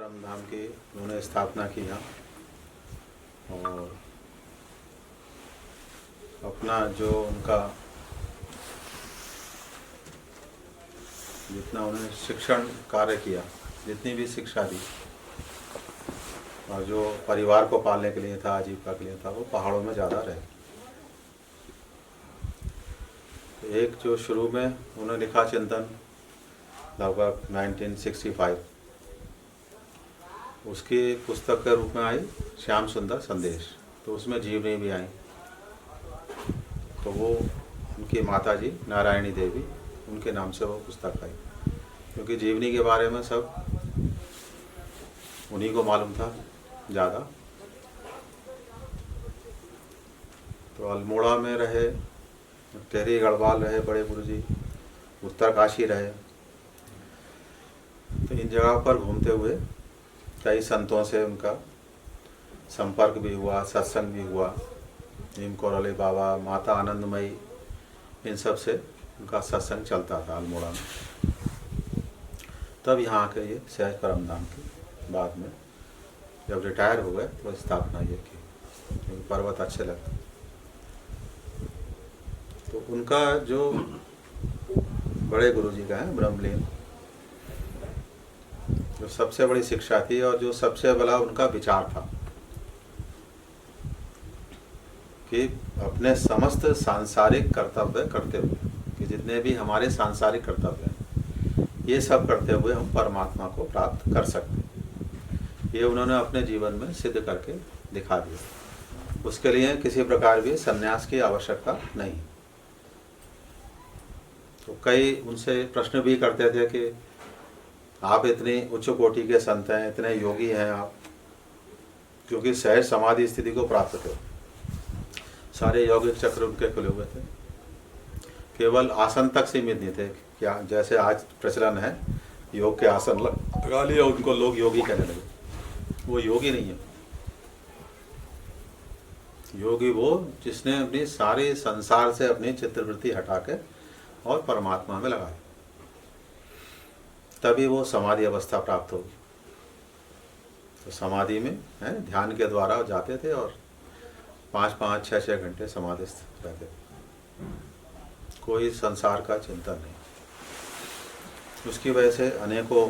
परम धाम की उन्होंने स्थापना की यहाँ, और अपना जो उनका जितना उन्होंने शिक्षण कार्य किया, जितनी भी शिक्षा दी और जो परिवार को पालने के लिए था, आजीविका के लिए था, वो पहाड़ों में ज़्यादा रहे। तो एक जो शुरू में उन्होंने लिखा चिंतन लगभग 1965, उसकी पुस्तक के रूप में आई श्याम सुंदर संदेश। तो उसमें जीवनी भी आई। तो वो उनकी माता जी नारायणी देवी, उनके नाम से वो पुस्तक आई, क्योंकि जीवनी के बारे में सब उन्हीं को मालूम था ज़्यादा। तो अल्मोड़ा में रहे, टेहरी गढ़वाल रहे बड़े गुरुजी, उत्तरकाशी रहे। तो इन जगह पर घूमते हुए कई संतों से उनका संपर्क भी हुआ, सत्संग भी हुआ। नीम कोरले बाबा, माता आनंदमयी, इन सब से उनका सत्संग चलता था अल्मोड़ा में। तब यहाँ आके ये सहज परम धाम की बाद में जब रिटायर हो गए तो स्थापना ये की, क्योंकि पर्वत अच्छे लगते। तो उनका जो बड़े गुरुजी का है ब्रह्मलीन, जो सबसे बड़ी शिक्षा थी और जो सबसे बड़ा उनका विचार था कि अपने समस्त सांसारिक कर्तव्य करते हुए, कि जितने भी हमारे सांसारिक कर्तव्य हैं, ये सब करते हुए हम परमात्मा को प्राप्त कर सकते हैं। ये उन्होंने अपने जीवन में सिद्ध करके दिखा दिया। उसके लिए किसी प्रकार भी संन्यास की आवश्यकता नहीं। तो कई उनसे प्रश्न भी करते थे कि आप इतनी उच्च कोटि के संत हैं, इतने योगी हैं आप, क्योंकि सहज समाधि स्थिति को प्राप्त थे। सारे यौगिक चक्र उनके खुले हुए थे, केवल आसन तक सीमित नहीं थे। क्या जैसे आज प्रचलन है योग के आसन लगा लिए, उनको लोग योगी कहने लगे। वो योगी नहीं है। योगी वो जिसने अपनी सारे संसार से अपनी चित्तवृत्ति हटा के और परमात्मा में लगाई, तभी वो समाधि अवस्था प्राप्त होगी। तो समाधि में है ध्यान के द्वारा जाते थे और 5-5, 6-6 घंटे समाधिस्थ रहते थे। कोई संसार का चिंतन नहीं। उसकी वजह से अनेकों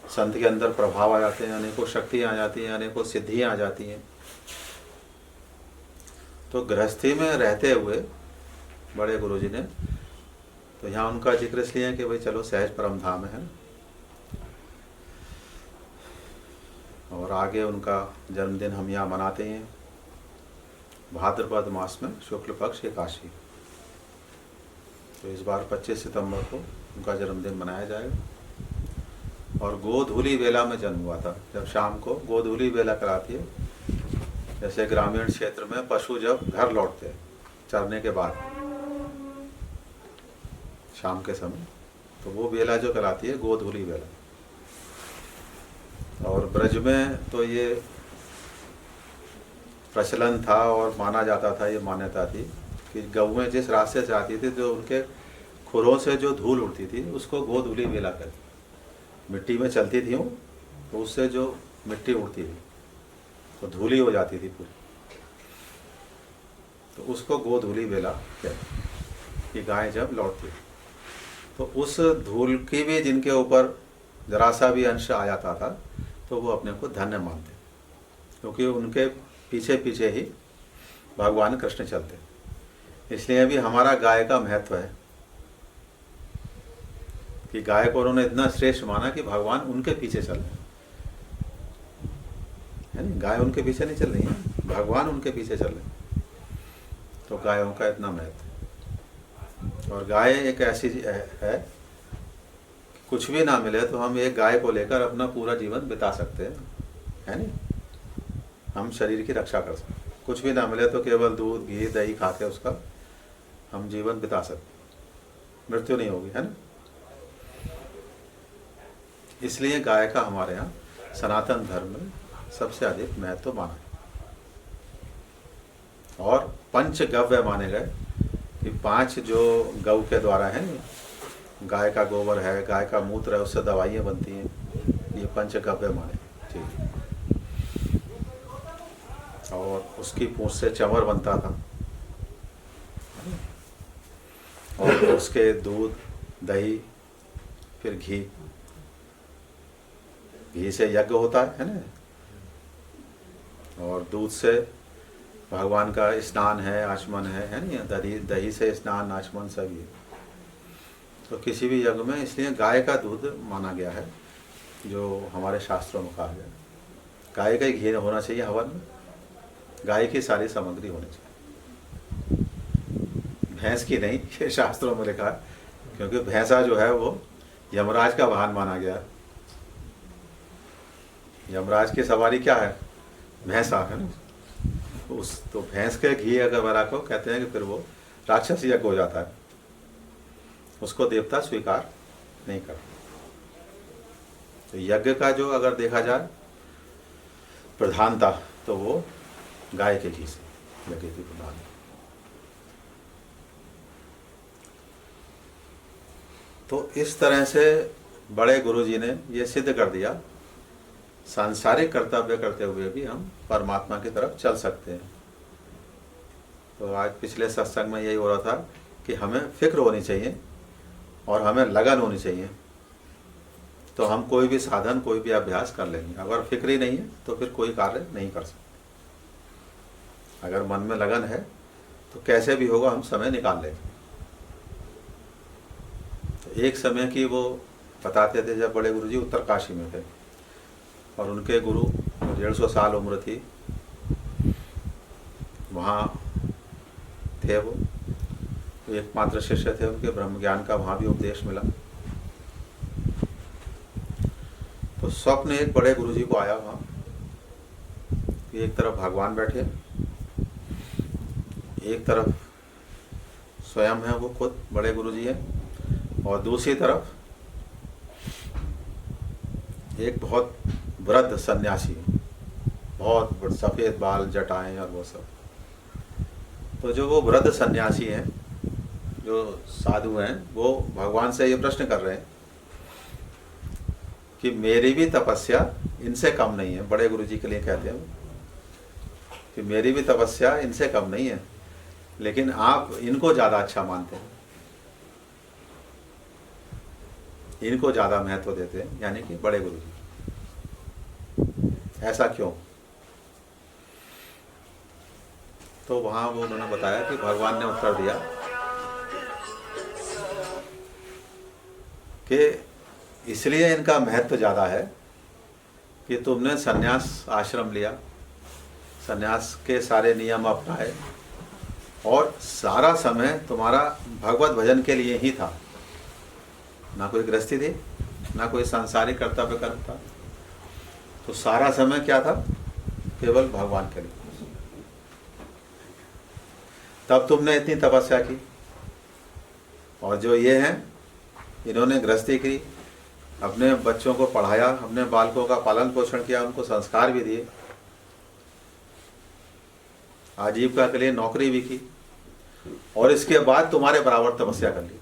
संत के अंदर प्रभाव आ जाते हैं, अनेकों शक्तियाँ आ जाती हैं, अनेकों सिद्धियाँ आ जाती हैं। तो गृहस्थी में रहते हुए बड़े गुरुजी ने, तो यहाँ उनका जिक्र इसलिए है कि भाई चलो सहज परम धाम है, और आगे उनका जन्मदिन हम यहाँ मनाते हैं भाद्रपद मास में शुक्ल पक्ष एकादशी। तो इस बार 25 सितंबर को उनका जन्मदिन मनाया जाएगा। और गोधूली बेला में जन्म हुआ था। जब शाम को गोधूली बेला कराती है, जैसे ग्रामीण क्षेत्र में पशु जब घर लौटते हैं चरने के बाद शाम के समय, तो वो बेला जो कराती है गोधूली बेला। और ब्रज में तो ये प्रचलन था और माना जाता था, ये मान्यता थी कि गौएं जिस रास्ते से आती थी, जो उनके खुरों से जो धूल उड़ती थी उसको गोधूली बेला कहते। मिट्टी में चलती थी वो, तो उससे जो मिट्टी उड़ती थी तो धूली हो जाती थी पूरी, तो उसको गोधूली बेला कहते। कि गाय जब लौटती थी तो उस धूल की भी जिनके ऊपर जरा सा भी अंश आ जाता था तो वो अपने को धन्य मानते, क्योंकि उनके पीछे पीछे ही भगवान कृष्ण चलते। इसलिए भी हमारा गाय का महत्व है कि गाय को उन्होंने इतना श्रेष्ठ माना कि भगवान उनके पीछे चल रहे है नहीं, गाय उनके पीछे नहीं चल रही है, भगवान उनके पीछे चल रहे। तो गायों का इतना महत्व। और गाय एक ऐसी है, कुछ भी ना मिले तो हम एक गाय को लेकर अपना पूरा जीवन बिता सकते हैं, है नहीं। हम शरीर की रक्षा कर सकते। कुछ भी ना मिले तो केवल दूध घी दही खा के उसका हम जीवन बिता सकते, मृत्यु नहीं होगी, है ना। इसलिए गाय का हमारे यहाँ सनातन धर्म में सबसे अधिक महत्व माना और पंचगव्य माने गए कि 5 जो गौ के द्वारा है, गाय का गोबर है, गाय का मूत्र है, उससे दवाइयाँ बनती हैं, ये पंचगव्य माने, ठीक है। और उसकी पूंछ से चंवर बनता था, और उसके दूध, दही, फिर घी, घी से यज्ञ होता है ना, और दूध से भगवान का स्नान है, आचमन है ना, दही दही से स्नान आचमन सब ये। तो किसी भी यज्ञ में इसलिए गाय का दूध माना गया है, जो हमारे शास्त्रों में कहा गया। गाय का ही घी होना चाहिए हवन में, गाय की सारी सामग्री होनी चाहिए, भैंस की नहीं, ये शास्त्रों में लिखा है, क्योंकि भैंसा जो है वो यमराज का वाहन माना गया। यमराज की सवारी क्या है? भैंसा है ना। उस तो भैंस के घी अगर बना को कहते हैं कि फिर वो राक्षस यज्ञ हो जाता है, उसको देवता स्वीकार नहीं करता। तो यज्ञ का जो अगर देखा जाए प्रधानता, तो वो गाय के घी से यज्ञ की प्रधान। तो इस तरह से बड़े गुरुजी ने ये सिद्ध कर दिया, सांसारिक कर्तव्य करते हुए भी हम परमात्मा की तरफ चल सकते हैं। तो आज पिछले सत्संग में यही हो रहा था कि हमें फिक्र होनी चाहिए और हमें लगन होनी चाहिए, तो हम कोई भी साधन, कोई भी अभ्यास कर लेंगे। अगर फिक्र ही नहीं है तो फिर कोई कार्य नहीं कर सकते। अगर मन में लगन है तो कैसे भी होगा हम समय निकाल लेंगे। तो एक समय की वो बताते थे, जब बड़े गुरुजी उत्तरकाशी में थे और उनके गुरु 150 साल उम्र थी, वहाँ थे वो एकमात्र शिष्य थे उनके, ब्रह्म ज्ञान का वहाँ भी उपदेश मिला। तो स्वप्न एक बड़े गुरुजी को आया वहाँ, एक तरफ भगवान बैठे, एक तरफ स्वयं है वो खुद बड़े गुरुजी है, और दूसरी तरफ एक बहुत वृद्ध सन्यासी, बहुत सफ़ेद बाल, जटाएं और वो सब। तो जो वो वृद्ध सन्यासी हैं, जो साधु हैं, वो भगवान से ये प्रश्न कर रहे हैं कि मेरी भी तपस्या इनसे कम नहीं है। बड़े गुरुजी के लिए कहते हैं कि मेरी भी तपस्या इनसे कम नहीं है, लेकिन आप इनको ज़्यादा अच्छा मानते हैं, इनको ज़्यादा महत्व देते हैं, यानी कि बड़े गुरुजी। ऐसा क्यों? तो वहाँ वो उन्होंने बताया कि भगवान ने उत्तर दिया कि इसलिए इनका महत्व ज़्यादा है कि तुमने सन्यास आश्रम लिया, सन्यास के सारे नियम अपनाए, और सारा समय तुम्हारा भगवत भजन के लिए ही था। ना कोई गृहस्थी थी, ना कोई सांसारिक कर्तव्य कर्म था, तो सारा समय क्या था? केवल भगवान के लिए। तब तुमने इतनी तपस्या की। और जो ये हैं, इन्होंने गृहस्थी की, अपने बच्चों को पढ़ाया, अपने बालकों का पालन पोषण किया, उनको संस्कार भी दिए, आजीविका के लिए नौकरी भी की, और इसके बाद तुम्हारे बराबर तपस्या कर ली।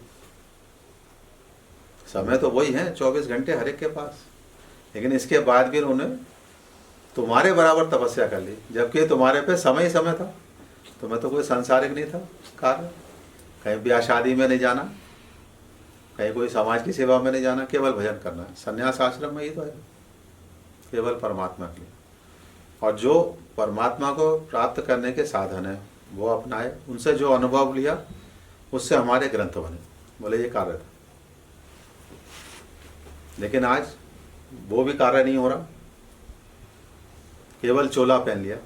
समय तो वही है 24 घंटे हर एक के पास, लेकिन इसके बाद भी उन्होंने तुम्हारे बराबर तपस्या कर ली, जबकि तुम्हारे पे समय ही समय था। तुम्हें तो कोई सांसारिक नहीं था कार्य, कहीं ब्याह शादी में नहीं जाना, कहीं कोई समाज की सेवा में नहीं जाना, केवल भजन करना है। संन्यास आश्रम में ही तो है, केवल परमात्मा के लिए। और जो परमात्मा को प्राप्त करने के साधन है वो अपनाए, उनसे जो अनुभव लिया उससे हमारे ग्रंथ बने, बोले ये कार्य था। लेकिन आज वो भी कार्य नहीं हो रहा, केवल चोला पहन लिया,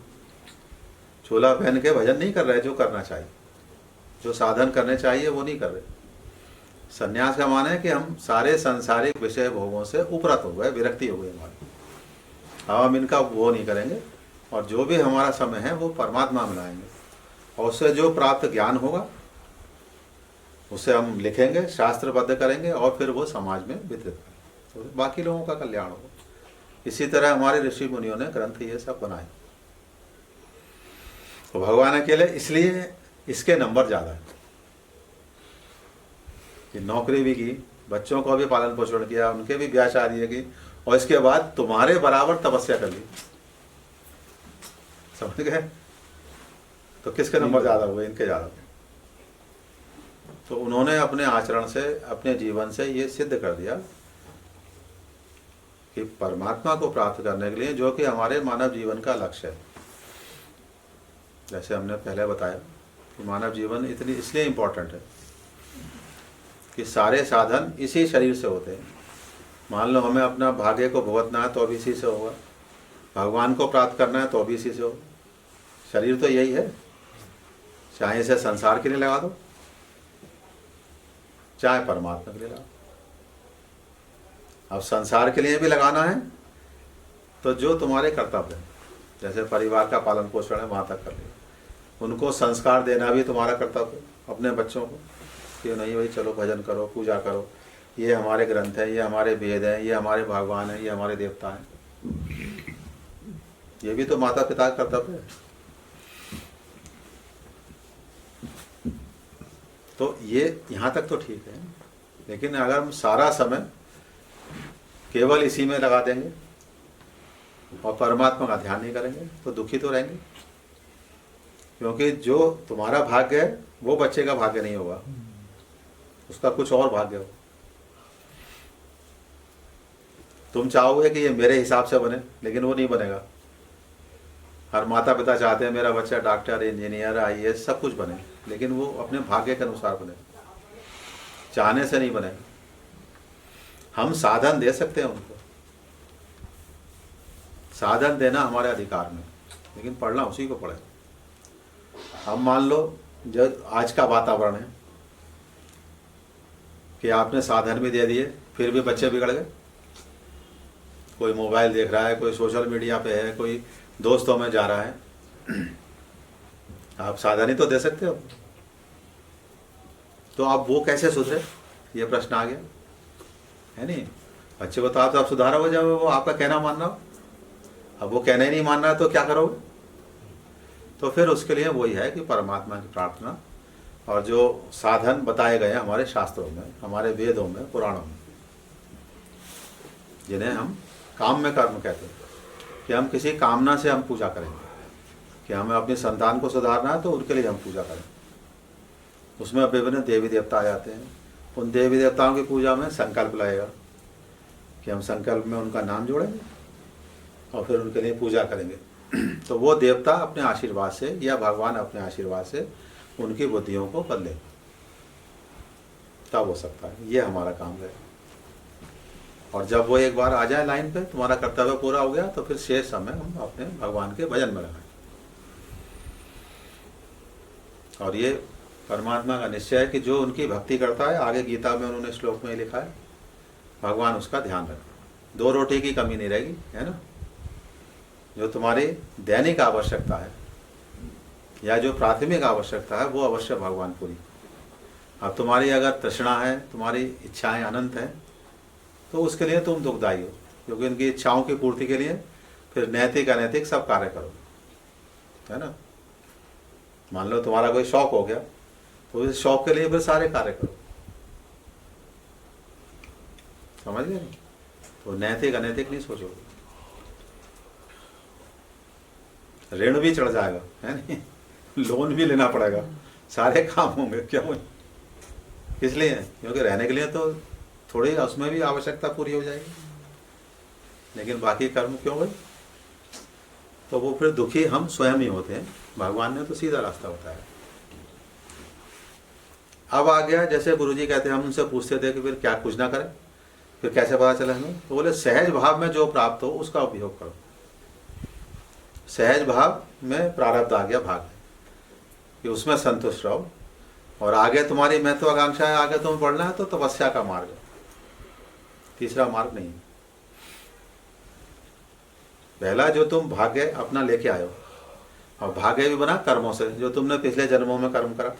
चोला पहन के भजन नहीं कर रहे जो करना चाहिए, जो साधन करने चाहिए वो नहीं कर रहे। संन्यास का माने है कि हम सारे सांसारिक विषय भोगों से उपरत हो गए, विरक्ति हो गई हमारी, अब हम इनका वो नहीं करेंगे, और जो भी हमारा समय है वो परमात्मा में लाएंगे, और उससे जो प्राप्त ज्ञान होगा उसे हम लिखेंगे, शास्त्रबद्ध करेंगे, और फिर वो समाज में वितरित करेंगे, तो बाकी लोगों का कल्याण होगा। इसी तरह हमारे ऋषि मुनियों ने ग्रंथ ये सब बनाए। तो भगवान अकेले, इसलिए इसके नंबर ज़्यादा है कि नौकरी भी की, बच्चों को भी पालन पोषण किया, उनके भी ब्याह शादी की, और इसके बाद तुम्हारे बराबर तपस्या कर ली। समझ गए? तो किसके नंबर ज़्यादा हुए? इनके ज़्यादा। तो उन्होंने अपने आचरण से, अपने जीवन से ये सिद्ध कर दिया कि परमात्मा को प्राप्त करने के लिए, जो कि हमारे मानव जीवन का लक्ष्य है, जैसे हमने पहले बताया कि मानव जीवन इतनी इसलिए इम्पोर्टेंट है कि सारे साधन इसी शरीर से होते हैं। मान लो हमें अपना भाग्य को भुगतना है तो भी इसी से होगा, भगवान को प्राप्त करना है तो भी इसी से होगा। शरीर तो यही है, चाहे इसे संसार के लिए लगा दो, चाहे परमात्मा के लिए लगा दो। अब संसार के लिए भी लगाना है तो जो तुम्हारे कर्तव्य है, जैसे परिवार का पालन पोषण है वहाँ तक कर लिया, उनको संस्कार देना भी तुम्हारा कर्तव्य है अपने बच्चों को, कि नहीं भाई चलो भजन करो, पूजा करो, ये हमारे ग्रंथ है, ये हमारे वेद हैं, ये हमारे भगवान हैं, ये हमारे देवता हैं। ये भी तो माता पिता का कर्तव्य है। तो ये यहाँ तक तो ठीक है, लेकिन अगर हम सारा समय केवल इसी में लगा देंगे और परमात्मा का ध्यान नहीं करेंगे तो दुखी तो रहेंगे, क्योंकि जो तुम्हारा भाग्य है वो बच्चे का भाग्य नहीं होगा, उसका कुछ और भाग्य हो। तुम चाहोगे कि ये मेरे हिसाब से बने, लेकिन वो नहीं बनेगा। हर माता पिता चाहते हैं मेरा बच्चा डॉक्टर, इंजीनियर, IAS सब कुछ बने, लेकिन वो अपने भाग्य के अनुसार बने, चाहने से नहीं बनेगा। हम साधन दे सकते हैं उनको, साधन देना हमारे अधिकार में, लेकिन पढ़ना उसी को पड़े। हम मान लो जो आज का वातावरण है कि आपने साधन भी दे दिए फिर भी बच्चे बिगड़ गए। कोई मोबाइल देख रहा है, कोई सोशल मीडिया पे है, कोई दोस्तों में जा रहा है। आप साधन ही तो दे सकते हो, तो आप वो कैसे सुधरे, ये प्रश्न आ गया है नहीं। बच्चे को तो आप सुधारा हो जाओगे, वो आपका कहना मान रहा हो। अब वो कहना ही नहीं मान रहा है तो क्या करोगे? तो फिर उसके लिए वही है कि परमात्मा की प्रार्थना और जो साधन बताए गए हैं हमारे शास्त्रों में, हमारे वेदों में, पुराणों में, जिन्हें हम काम में कर्म कहते हैं, कि हम किसी कामना से हम पूजा करेंगे कि हमें अपनी संतान को सुधारना है तो उनके लिए हम पूजा करें। उसमें विभिन्न देवी देवता आ जाते हैं। उन देवी देवताओं की पूजा में संकल्प लगेगा कि हम संकल्प में उनका नाम जोड़ेंगे और फिर उनके लिए पूजा करेंगे। तो वो देवता अपने आशीर्वाद से या भगवान अपने आशीर्वाद से उनकी बुद्धियों को बदले, तब हो सकता है। ये हमारा काम है। और जब वो एक बार आ जाए लाइन पे, तुम्हारा कर्तव्य पूरा हो गया, तो फिर शेष समय हम अपने भगवान के भजन में लगाएं। और ये परमात्मा का निश्चय है कि जो उनकी भक्ति करता है, आगे गीता में उन्होंने श्लोक में लिखा है, भगवान उसका ध्यान रखे। 2 रोटी की कमी नहीं रहेगी, है ना। जो तुम्हारी दैनिक आवश्यकता है या जो प्राथमिक आवश्यकता है वो अवश्य भगवान पूरी। अब तुम्हारी अगर तृष्णा है, तुम्हारी इच्छाएं अनंत हैं, तो उसके लिए तुम दुखदायी हो, क्योंकि उनकी इच्छाओं की पूर्ति के लिए फिर नैतिक अनैतिक सब कार्य करो, है ना। मान लो तुम्हारा कोई शौक हो गया, तो इस शौक के लिए फिर सारे कार्य करो, समझ गए। तो नैतिक अनैतिक नहीं सोचोगे। ऋण भी चढ़ जाएगा, है नहीं, लोन भी लेना पड़ेगा, सारे काम होंगे। क्यों? इसलिए क्योंकि रहने के लिए तो थोड़ी उसमें भी आवश्यकता पूरी हो जाएगी, लेकिन बाकी कर्म क्यों भाई? तो वो फिर दुखी हम स्वयं ही होते हैं। भगवान ने तो सीधा रास्ता बताया। अब आ गया, जैसे गुरुजी कहते हैं, हम उनसे पूछते थे कि फिर क्या कुछ ना करें, फिर कैसे पता चला हमें? तो बोले सहज भाव में जो प्राप्त हो उसका उपयोग करो। सहज भाव में प्रारब्ध आ गया, भाग कि उसमें संतुष्ट रहो। और आगे तुम्हारी महत्वाकांक्षा है, आगे तुम्हें बढ़ना है, तो तपस्या का मार्ग है, तीसरा मार्ग नहीं। पहला जो तुम भाग्य अपना लेके आए हो, और भाग्य भी बना कर्मों से, जो तुमने पिछले जन्मों में कर्म करा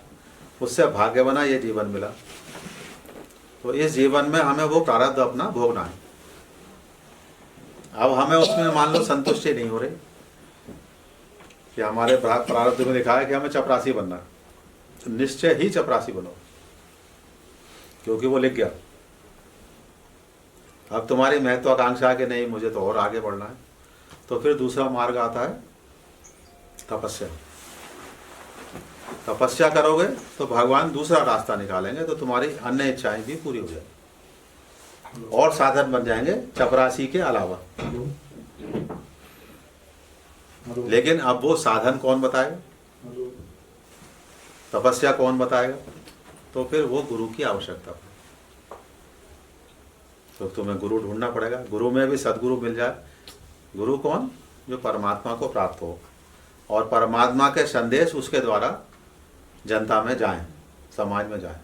उससे भाग्य बना, ये जीवन मिला। तो इस जीवन में हमें वो प्रारब्ध अपना भोगना है। अब हमें उसमें मान लो संतुष्टि नहीं हो रही कि हमारे प्रारब्ध में लिखा है कि हमें चपरासी बनना है, तो निश्चय ही चपरासी बनो, क्योंकि वो लिख गया। अब तुम्हारी महत्वाकांक्षा है कि नहीं मुझे तो और आगे बढ़ना है, तो फिर दूसरा मार्ग आता है तपस्या। तपस्या करोगे तो भगवान दूसरा रास्ता निकालेंगे, तो तुम्हारी अन्य इच्छाएं भी पूरी हो जाएंगी और साधन बन जाएंगे चपरासी के अलावा। लेकिन अब वो साधन कौन बताएगा, तपस्या कौन बताएगा? तो फिर वो गुरु की आवश्यकता है। तो तुम्हें गुरु ढूंढना पड़ेगा। गुरु में भी सदगुरु मिल जाए। गुरु कौन? जो परमात्मा को प्राप्त हो और परमात्मा के संदेश उसके द्वारा जनता में जाएं, समाज में जाएं।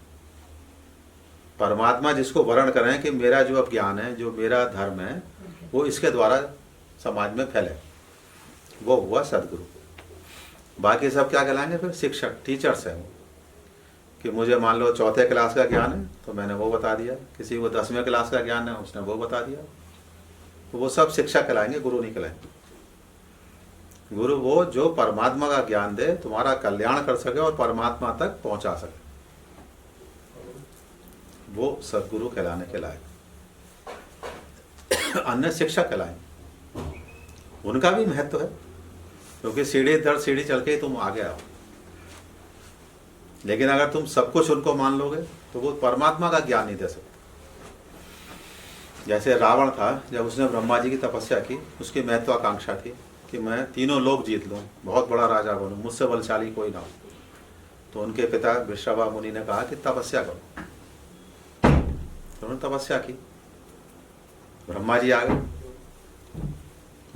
परमात्मा जिसको वर्ण करें कि मेरा जो अब ज्ञान है, जो मेरा धर्म है, वो इसके द्वारा समाज में फैले, वो हुआ सदगुरु। बाकी सब क्या कहलाएंगे फिर? शिक्षक, टीचर्स हैं। कि मुझे मान लो 4थे क्लास का ज्ञान है तो मैंने वो बता दिया, किसी को 10वें क्लास का ज्ञान है उसने वो बता दिया, तो वो सब शिक्षक कहलाएंगे, गुरु नहीं कहलाएंगे। गुरु वो जो परमात्मा का ज्ञान दे, तुम्हारा कल्याण कर सके और परमात्मा तक पहुंचा सके, वो सदगुरु कहलाने के लायक। अन्य शिक्षक कहलाएंगे, उनका भी महत्व है, क्योंकि सीढ़ी दर सीढ़ी चल के तुम आगे आओ। लेकिन अगर तुम सब कुछ उनको मान लोगे तो वो परमात्मा का ज्ञान नहीं दे सकते। जैसे रावण था, जब उसने ब्रह्मा जी की तपस्या की, उसकी महत्वाकांक्षा थी कि मैं तीनों लोक जीत लूँ, बहुत बड़ा राजा बनूँ, मुझसे बलशाली कोई ना हो। तो उनके पिता विश्रवा मुनि ने कहा कि तपस्या करो। तो उन्होंने तपस्या की। ब्रह्मा जी आ गए,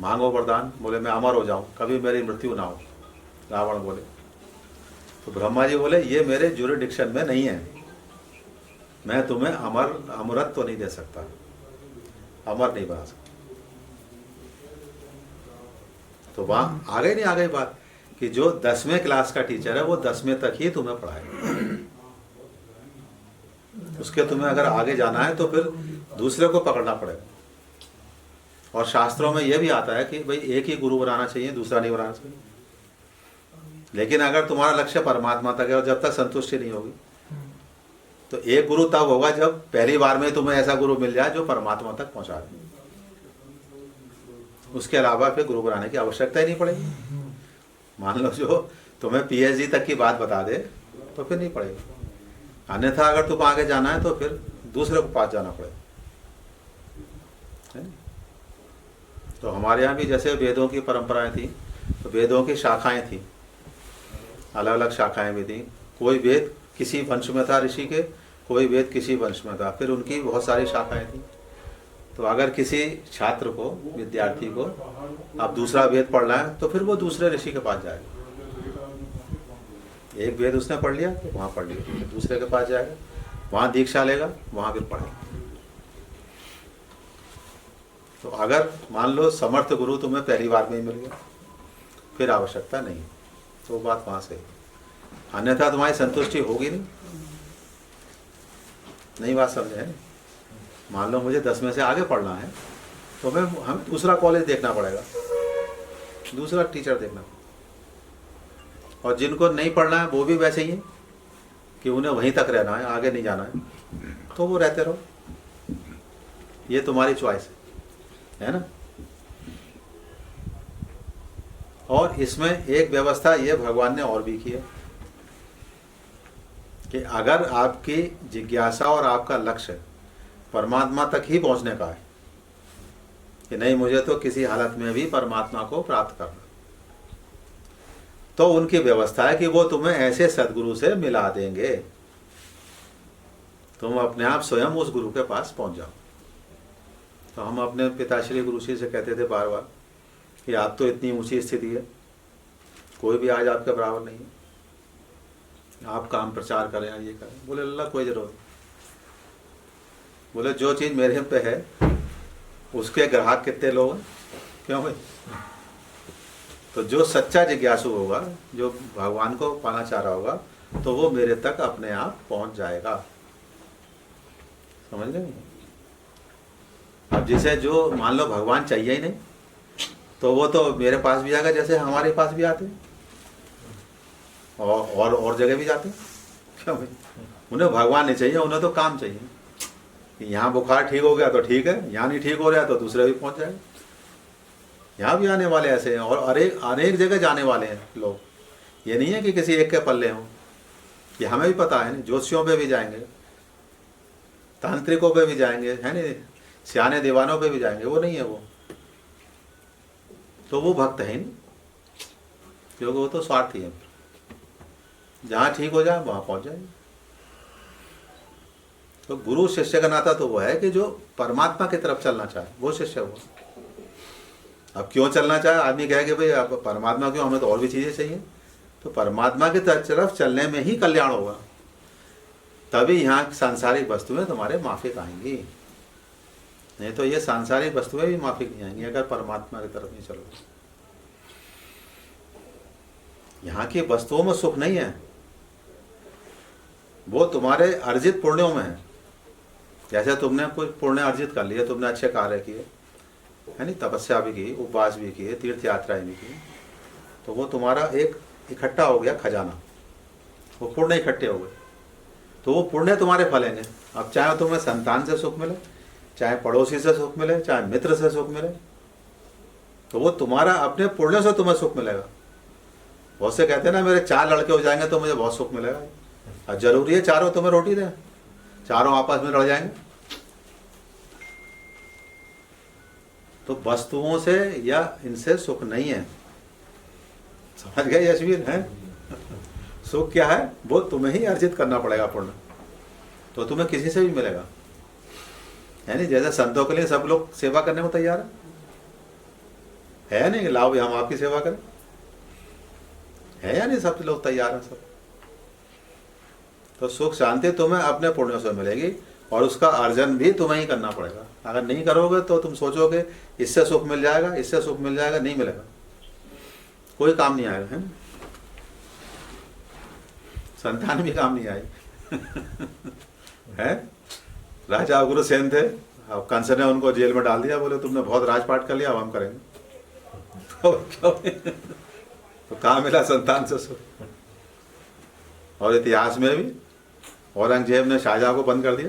मांगो वरदान। बोले मैं अमर हो जाऊं, कभी मेरी मृत्यु ना हो। रावण बोले, तो ब्रह्मा जी बोले ये मेरे ज्यूरिडिक्शन में नहीं है, मैं तुम्हें अमरत्व तो नहीं दे सकता, अमर नहीं बना सकता। तो वहां आगे नहीं आ गई बात कि जो 10वें क्लास का टीचर है वो 10वें तक ही तुम्हें पढ़ाएगा। उसके तुम्हें अगर आगे जाना है तो फिर दूसरे को पकड़ना पड़ेगा। और शास्त्रों में यह भी आता है कि भाई एक ही गुरु बनाना चाहिए, दूसरा नहीं बनाना चाहिए। लेकिन अगर तुम्हारा लक्ष्य परमात्मा तक है और जब तक संतुष्टि नहीं होगी, तो एक गुरु तब होगा जब पहली बार में तुम्हें ऐसा गुरु मिल जाए जो परमात्मा तक पहुंचा दे। उसके अलावा फिर गुरु बनाने की आवश्यकता ही नहीं पड़ेगी। मान लो जो तुम्हें पीएचडी तक की बात बता दे तो फिर नहीं पड़ेगी। अन्यथा अगर तुम आगे जाना है तो फिर दूसरे को पास जाना पड़ेगा। तो हमारे यहाँ भी जैसे वेदों की परंपराएं थी, तो वेदों की शाखाएं थी, अलग अलग शाखाएं भी थी। कोई वेद किसी वंश में था ऋषि के, कोई वेद किसी वंश में था, फिर उनकी बहुत सारी शाखाएं थी। तो अगर किसी छात्र को, विद्यार्थी को अब दूसरा वेद पढ़ना है तो फिर वो दूसरे ऋषि के पास जाएगा। एक वेद उसने पढ़ लिया तो वहाँ पढ़ लिया, फिर दूसरे के पास जाएगा, वहाँ दीक्षा लेगा, वहाँ फिर पढ़ेगा। तो अगर मान लो समर्थ गुरु तुम्हें पहली बार में ही मिल गया, फिर आवश्यकता नहीं, तो बात वहाँ से। अन्यथा तुम्हारी संतुष्टि होगी नहीं बात समझे है। मान लो मुझे 10 में से आगे पढ़ना है तो हमें दूसरा कॉलेज देखना पड़ेगा, दूसरा टीचर देखना पड़ेगा। और जिनको नहीं पढ़ना है वो भी वैसे ही है कि उन्हें वहीं तक रहना है, आगे नहीं जाना है, तो वो रहते रहो। ये तुम्हारी चॉइस है ना। और इसमें एक व्यवस्था ये भगवान ने और भी की है कि अगर आपकी जिज्ञासा और आपका लक्ष्य परमात्मा तक ही पहुंचने का है कि नहीं मुझे तो किसी हालत में भी परमात्मा को प्राप्त करना, तो उनकी व्यवस्था है कि वो तुम्हें ऐसे सदगुरु से मिला देंगे, तुम अपने आप स्वयं उस गुरु के पास पहुंच जाओ। तो हम अपने पिताश्री गुरु जी से कहते थे बार बार कि आप तो इतनी ऊंची स्थिति है, कोई भी आज आपके बराबर नहीं है, आप काम प्रचार करें, ये करें। बोले अल्लाह कोई जरूरत नहीं। बोले जो चीज़ मेरे पे है उसके ग्राहक कितने लोग हैं, क्यों भाई। तो जो सच्चा जिज्ञासु होगा, जो भगवान को पाना चाह रहा होगा, तो वो मेरे तक अपने आप पहुंच जाएगा। समझ गए। अब जिसे जो मान लो भगवान चाहिए ही नहीं, तो वो तो मेरे पास भी आएगा, जैसे हमारे पास भी आते हैं और जगह भी जाते हैं। क्यों भाई, उन्हें भगवान नहीं चाहिए, उन्हें तो काम चाहिए। कि यहाँ बुखार ठीक हो गया तो ठीक है, यहाँ नहीं ठीक हो रहा तो दूसरे भी पहुँच जाएगा। यहाँ भी आने वाले ऐसे हैं और अनेक जगह जाने वाले हैं लोग। ये नहीं है कि किसी एक के पल्ले हों, ये हमें भी पता है। नहीं, ज्योतिषियों पे भी जाएंगे, तांत्रिकों पे भी जाएंगे, है नहीं, सियाने दीवानों पे भी जाएंगे, वो नहीं है वो, तो वो भक्त है नहीं, क्योंकि वो तो स्वार्थी है। जहाँ ठीक हो जाए वहाँ पहुँच जाएंगे। तो गुरु शिष्य का नाता तो वो है कि जो परमात्मा की तरफ चलना चाहे वो शिष्य हुआ। अब क्यों चलना चाहे, आदमी कहे कि भाई अब परमात्मा क्यों, हमें तो और भी चीज़ें चाहिए। तो परमात्मा की तरफ चलने में ही कल्याण होगा, तभी यहाँ सांसारिक वस्तुएं तुम्हारे माफिक आएंगी। नहीं तो ये सांसारिक वस्तुएं भी माफिक नहीं आएंगी अगर परमात्मा की तरफ नहीं चलोगे। यहाँ की वस्तुओं में सुख नहीं है, वो तुम्हारे अर्जित पुण्यों में है। जैसे तुमने कोई पुण्य अर्जित कर लिया, तुमने अच्छे कार्य किए, है नहीं, तपस्या भी की, उपवास भी किए, तीर्थ यात्राएं भी की, तो वो तुम्हारा एक इकट्ठा हो गया खजाना, वो पुण्य इकट्ठे हो गए, तो वो पुण्य तुम्हारे फलेंगे। अब चाहे तुम्हें संतान से सुख मिले, चाहे पड़ोसी से सुख मिले, चाहे मित्र से सुख मिले, तो वो तुम्हारा अपने पुण्य से तुम्हें सुख मिलेगा। बहुत से कहते हैं ना मेरे 4 लड़के हो जाएंगे तो मुझे बहुत सुख मिलेगा। और जरूरी है चारों तुम्हें रोटी दें, चारों आपस में लड़ जाएंगे? तो वस्तुओं से या इनसे सुख नहीं है। समझ गए यशवीर है? सुख क्या है, वो तुम्हें ही अर्जित करना पड़ेगा पुण्य, तो तुम्हें किसी से भी मिलेगा, है नहीं। जैसे संतों के लिए सब लोग सेवा करने को तैयार है नहीं, लाओ हम आपकी सेवा करें, है या नहीं, सब लोग तैयार हैं सब। तो सुख शांति तुम्हें अपने पुण्यों से मिलेगी और उसका अर्जन भी तुम्हें ही करना पड़ेगा। अगर नहीं करोगे तो तुम सोचोगे इससे सुख मिल जाएगा, इससे सुख मिल जाएगा, नहीं मिलेगा, कोई काम नहीं आएगा, है ना? संतान भी काम नहीं आई है। राजा उग्रसेन थे, अब कंस ने उनको जेल में डाल दिया, बोले तुमने बहुत राजपाट कर लिया, अब हम करेंगे। तो कहाँ मिला संतान से सुख? और इतिहास में भी औरंगजेब ने शाहजहां को बंद कर दिया,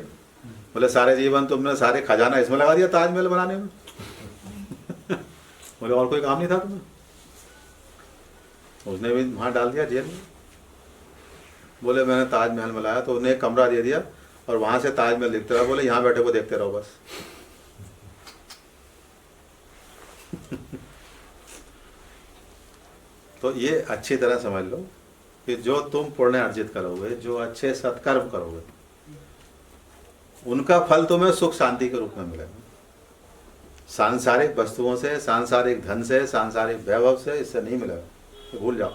बोले सारे जीवन तुमने सारे खजाना इसमें लगा दिया ताजमहल बनाने में। बोले और कोई काम नहीं था तुम्हें? उसने भी वहां डाल दिया जेल में। बोले मैंने ताजमहल में लाया, तो उन्हें एक कमरा दे दिया और वहां से ताजमहल देखते रहो, बोले यहाँ बैठे को देखते रहो बस। तो ये अच्छी तरह समझ लो कि जो तुम पुण्य अर्जित करोगे, जो अच्छे सत्कर्म करोगे, उनका फल तुम्हें सुख शांति के रूप में मिलेगा। सांसारिक वस्तुओं से, सांसारिक धन से, सांसारिक वैभव से इससे नहीं मिलेगा, तो भूल जाओ,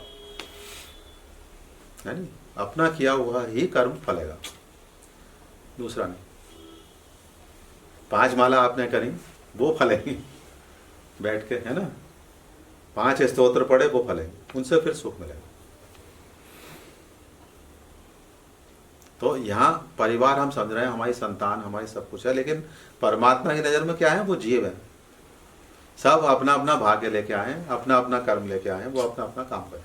है नहीं। अपना किया हुआ ही कर्म फलेगा, दूसरा नहीं। 5 माला आपने करी वो फलेगी बैठ के, है ना। 5 स्तोत्र पढ़े वो फलेंगे, उनसे फिर सुख मिलेगा। तो यहाँ परिवार हम समझ रहे हैं, हमारी संतान, हमारी सब कुछ है, लेकिन परमात्मा की नज़र में क्या है, वो जीव है। सब अपना अपना भाग्य लेके आए, अपना अपना कर्म लेके आए, वो अपना अपना काम करें।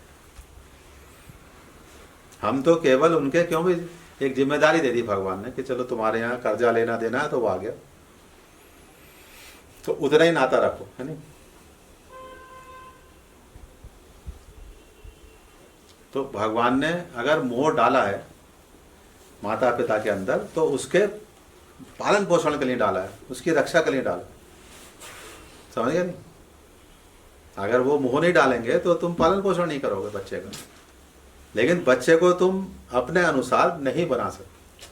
हम तो केवल उनके, क्यों भी एक जिम्मेदारी दे दी भगवान ने कि चलो तुम्हारे यहाँ कर्जा लेना देना है, तो वो आ गया, तो उतना ही नाता रखो, है नहीं। तो भगवान ने अगर मोह डाला है माता पिता के अंदर, तो उसके पालन पोषण के लिए डाला है, उसकी रक्षा के लिए डाला, समझ गए नहीं। अगर वो मोह नहीं डालेंगे तो तुम पालन पोषण नहीं करोगे बच्चे का, लेकिन बच्चे को तुम अपने अनुसार नहीं बना सकते,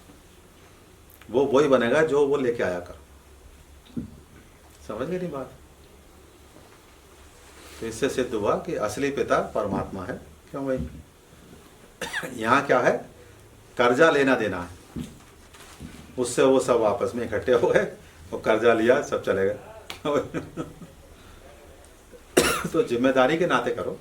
वो वही बनेगा जो वो लेके आया कर, समझ गए नहीं बात। तो इससे सिद्ध हुआ कि असली पिता परमात्मा है। क्यों भाई, यहाँ क्या है, कर्जा लेना देना है, उससे वो सब आपस में इकट्ठे हो गए और कर्जा लिया, सब चले गए। तो जिम्मेदारी के नाते करो।